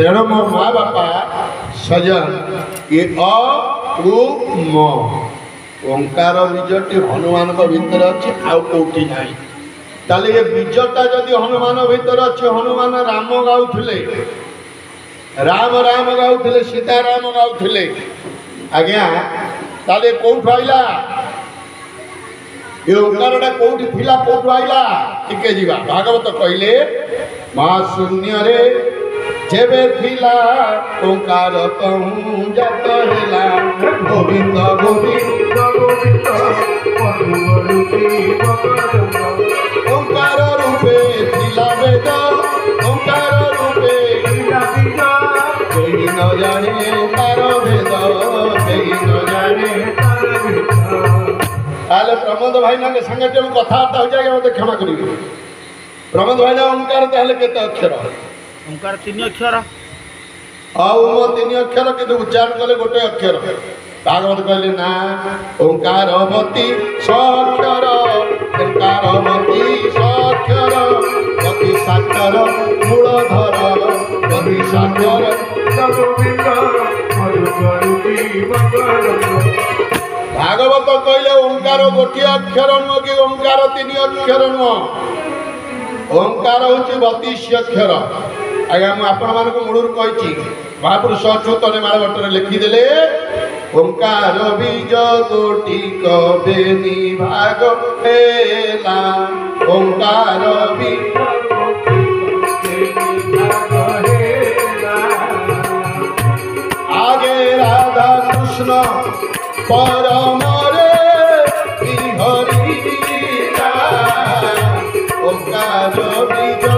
तेणु मो माँ बापा सजन ये अ उ म ओंकार बीजटी हनुमान भितर अच्छे आउ कौटी ना ताले ये बीजटा जदि हनुमान भितर अच्छे हनुमान राम गाउले राम राम गाउले सीताराम गाउले आज्ञा ताले कौट आइला ये ओंकारटा कौटी थिला कौट आइला टिके जीवा भागवत कहले महाशून्य रे जेबे थिला ओंकार कहूँ जत हेला गोविंद गोविंद गोविंद ओंकार रूपे थिला वेद ओंकार रूपे केही न जाने तार भेद केही न जाने ताले प्रमोद भाई ना संगे जो कथबार्ता हो जाएगा मत क्षमा करेंगे प्रमोद भाई ना ओंकार ताले केते अक्षर ओंकार 3 अक्षर आउ मो 3 अक्षर किंतु उच्चारण कले गोटे अक्षर भागवत कहले ना ओंकारवती साक्षर ओंकारवती साक्षर गति साक्षर मूलधर गति साक्षर भागवत कहले ओंकार गोटे अक्षर नुह कि ओंकार 3 अक्षर नुह ओंकार हूँ 32 अक्षर आज्ञा मुझे आपण मान मूल कही महापुरुष अच्युत माड़भट्टर लिखिदेले ओंकार बीज कोटि कबे भाग हेला ओंकार आगे राधा कृष्ण परम रे हरि ओंकार बीज